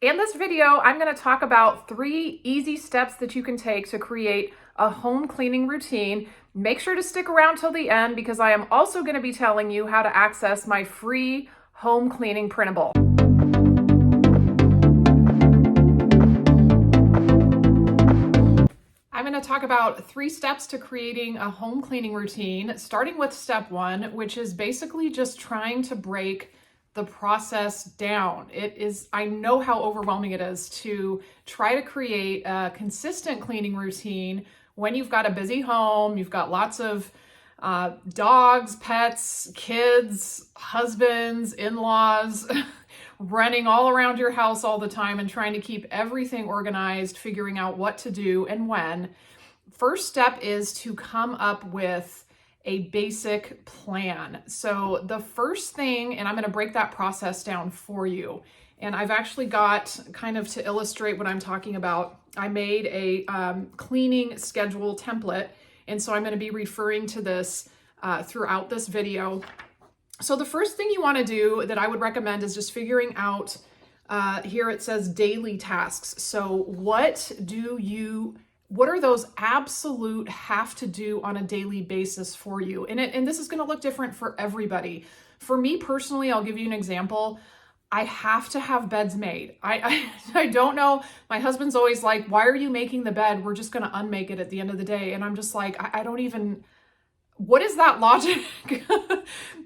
In this video, I'm going to talk about 3 easy steps that you can take to create a home cleaning routine. Make sure to stick around till the end because I am also going to be telling you how to access my free home cleaning printable. I'm going to talk about 3 steps to creating a home cleaning routine, starting with step 1, which is basically just trying to break the process down. I know how overwhelming it is to try to create a consistent cleaning routine when you've got a busy home, you've got lots of dogs, pets, kids, husbands, in-laws, running all around your house all the time and trying to keep everything organized, figuring out what to do and when. First step is to come up with a basic plan. So the first thing, and I'm going to break that process down for you. And I've actually got, kind of to illustrate what I'm talking about, I made a cleaning schedule template. And so I'm going to be referring to this throughout this video. So the first thing you want to do that I would recommend is just figuring out, here it says daily tasks. So what are those absolute have to do on a daily basis for you? And this is going to look different for everybody. For me personally, I'll give you an example. I have to have beds made. I don't know. My husband's always like, why are you making the bed? We're just going to unmake it at the end of the day. And I'm just like, I don't even, what is that logic?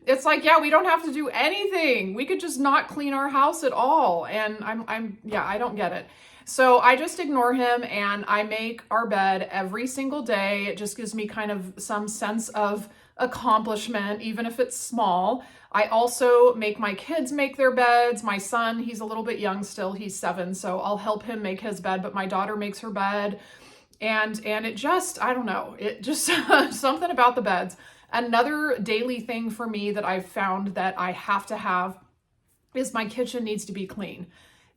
It's like, yeah, we don't have to do anything. We could just not clean our house at all. And I don't get it. So I just ignore him and I make our bed every single day. It just gives me kind of some sense of accomplishment, even if it's small. I also make my kids make their beds. My son, he's a little bit young still, he's 7, so I'll help him make his bed, but my daughter makes her bed. And it just, I don't know, it just something about the beds. Another daily thing for me that I've found that I have to have is my kitchen needs to be clean.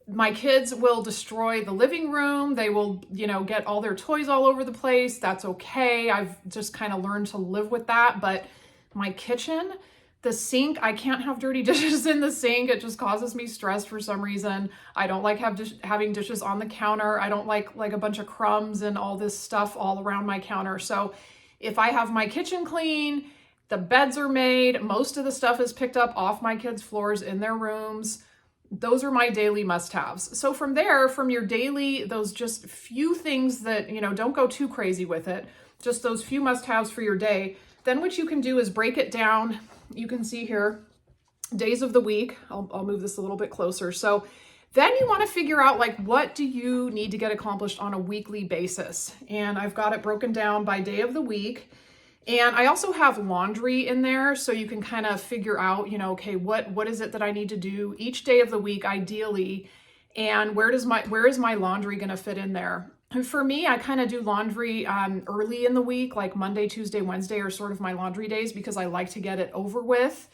My kids will destroy the living room. They will, get all their toys all over the place. That's okay. I've just kind of learned to live with that. But my kitchen, the sink, I can't have dirty dishes in the sink. It just causes me stress for some reason. I don't like having dishes on the counter. I don't like a bunch of crumbs and all this stuff all around my counter. So if I have my kitchen clean, the beds are made, most of the stuff is picked up off my kids' floors in their rooms. Those are my daily must-haves. So from there, from your daily, those just few things that, don't go too crazy with it, just those few must-haves for your day, then what you can do is break it down. You can see here, days of the week. I'll move this a little bit closer. So then you want to figure out, what do you need to get accomplished on a weekly basis? And I've got it broken down by day of the week. And I also have laundry in there, so you can kind of figure out, okay, what is it that I need to do each day of the week, ideally, and where is my laundry going to fit in there? And for me, I kind of do laundry early in the week, like Monday, Tuesday, Wednesday are sort of my laundry days because I like to get it over with.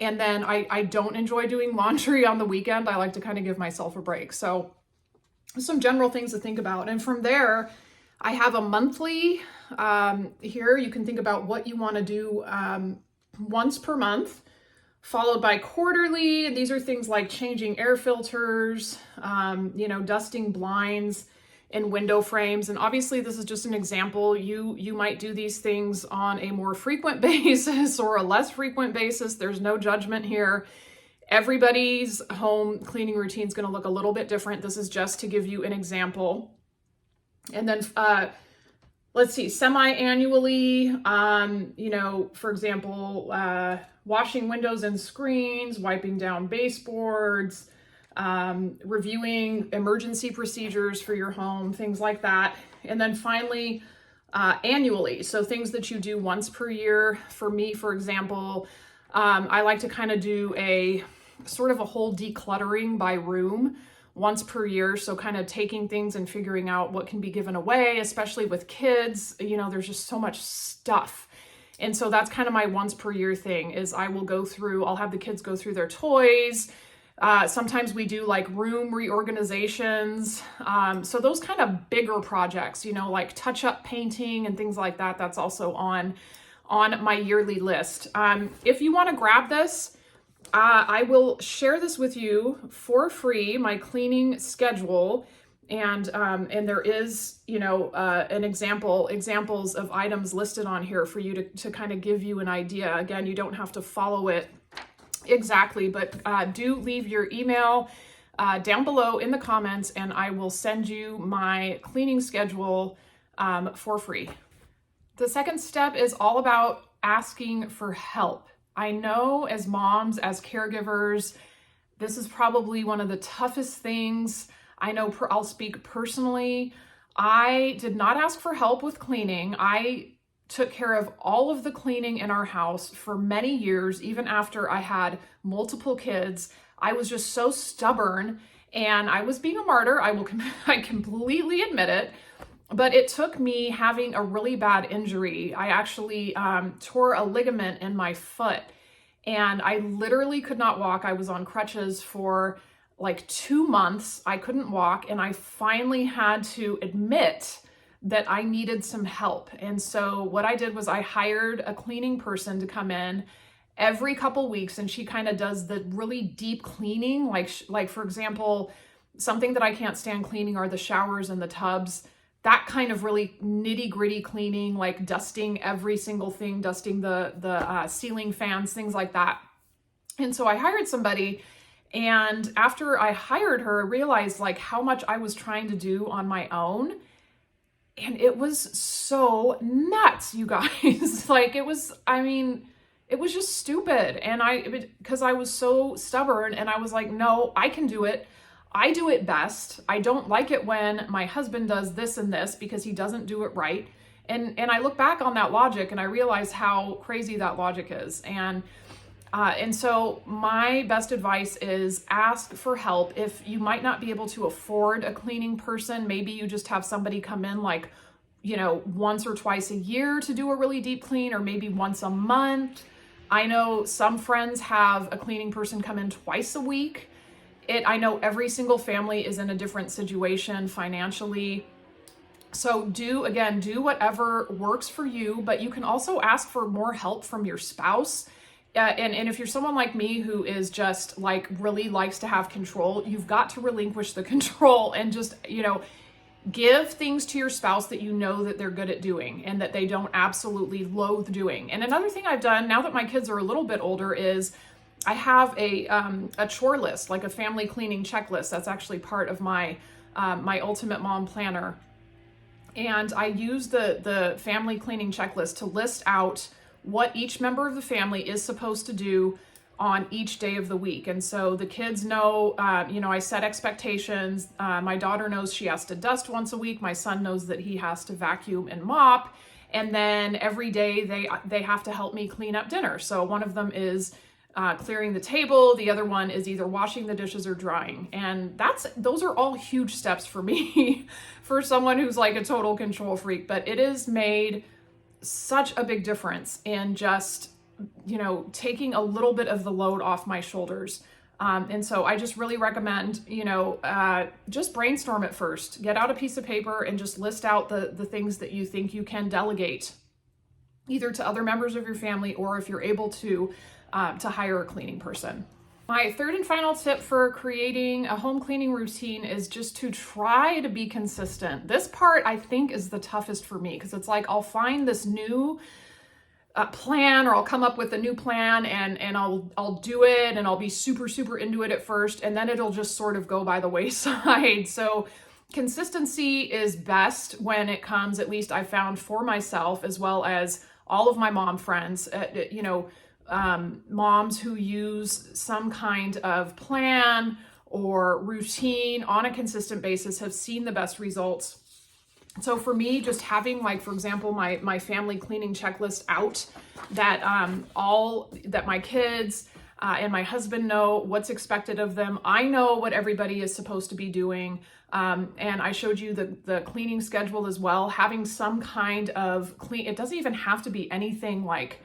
And then I don't enjoy doing laundry on the weekend. I like to kind of give myself a break. So some general things to think about. And from there, I have a monthly. Here you can think about what you want to do once per month, followed by quarterly. And these are things like changing air filters, dusting blinds and window frames. And obviously this is just an example. You might do these things on a more frequent basis or a less frequent basis. There's no judgment here. Everybody's home cleaning routine is going to look a little bit different. This is just to give you an example. And then, let's see, semi-annually, for example, washing windows and screens, wiping down baseboards, reviewing emergency procedures for your home, things like that. And then finally, annually, so things that you do once per year. For me, for example, I like to kind of do a sort of a whole decluttering by room once per year. So kind of taking things and figuring out what can be given away, especially with kids. There's just so much stuff. And so that's kind of my once per year thing is I'll have the kids go through their toys. Sometimes we do like room reorganizations. So those kind of bigger projects, like touch up painting and things like that. That's also on my yearly list. If you want to grab this, I will share this with you for free, my cleaning schedule. And there is, examples of items listed on here for you to kind of give you an idea. Again, you don't have to follow it exactly, but do leave your email down below in the comments, and I will send you my cleaning schedule for free. The second step is all about asking for help. I know as moms, as caregivers, this is probably one of the toughest things. I know I'll speak personally. I did not ask for help with cleaning. I took care of all of the cleaning in our house for many years, even after I had multiple kids. I was just so stubborn, and I was being a martyr. I completely admit it. But it took me having a really bad injury. I actually tore a ligament in my foot, and I literally could not walk. I was on crutches for like 2 months. I couldn't walk, and I finally had to admit that I needed some help. And so what I did was I hired a cleaning person to come in every couple weeks, and she kind of does the really deep cleaning. Like for example, something that I can't stand cleaning are the showers and the tubs. That kind of really nitty gritty cleaning, like dusting every single thing, dusting the ceiling fans, things like that. And so I hired somebody, and after I hired her, I realized like how much I was trying to do on my own. And it was so nuts, you guys. Like it was just stupid. And because I was so stubborn, and I was like, no, I can do it. I do it best. I don't like it when my husband does this and this because he doesn't do it right. And I look back on that logic and I realize how crazy that logic is. And so my best advice is ask for help. If you might not be able to afford a cleaning person, maybe you just have somebody come in once or twice a year to do a really deep clean, or maybe once a month. I know some friends have a cleaning person come in twice a week. I know every single family is in a different situation financially. So do whatever works for you, but you can also ask for more help from your spouse. And if you're someone like me who is just like really likes to have control, you've got to relinquish the control and just, give things to your spouse that you know that they're good at doing and that they don't absolutely loathe doing. And another thing I've done now that my kids are a little bit older is I have a chore list, like a family cleaning checklist. That's actually part of my Ultimate Mom Planner. And I use the family cleaning checklist to list out what each member of the family is supposed to do on each day of the week. And so the kids know, I set expectations. My daughter knows she has to dust once a week. My son knows that he has to vacuum and mop. And then every day they have to help me clean up dinner. So one of them is clearing the table. The other one is either washing the dishes or drying. And those are all huge steps for me, for someone who's like a total control freak. But it has made such a big difference in just, taking a little bit of the load off my shoulders. And so I just really recommend, just brainstorm at first. Get out a piece of paper and just list out the things that you think you can delegate, either to other members of your family, or if you're able to hire a cleaning person. My third and final tip for creating a home cleaning routine is just to try to be consistent. This part I think is the toughest for me, because it's like I'll find this new plan, or I'll come up with a new plan and I'll do it, and I'll be super, super into it at first, and then it'll just sort of go by the wayside. So consistency is best when it comes, at least I found, for myself, as well as all of my mom friends, moms who use some kind of plan or routine on a consistent basis have seen the best results. So for me, just having, like, for example, my family cleaning checklist out, that that my kids and my husband know what's expected of them. I know what everybody is supposed to be doing. And I showed you the cleaning schedule as well. Having some kind of it doesn't even have to be anything like,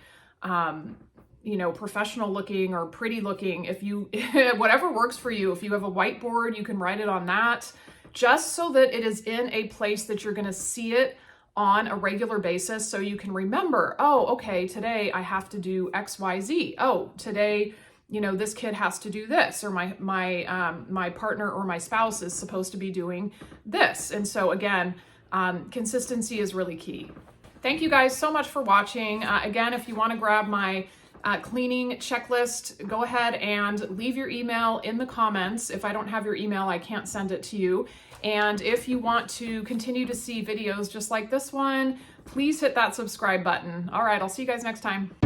professional looking or pretty looking. If you, whatever works for you, if you have a whiteboard, you can write it on that, just so that it is in a place that you're going to see it on a regular basis. So you can remember, oh, okay, today I have to do X, Y, Z. Oh, today, you know, this kid has to do this, or my partner or my spouse is supposed to be doing this. And so again, consistency is really key. Thank you guys so much for watching. Again, if you want to grab my cleaning checklist, go ahead and leave your email in the comments. If I don't have your email, I can't send it to you. And if you want to continue to see videos just like this one, please hit that subscribe button. All right, I'll see you guys next time.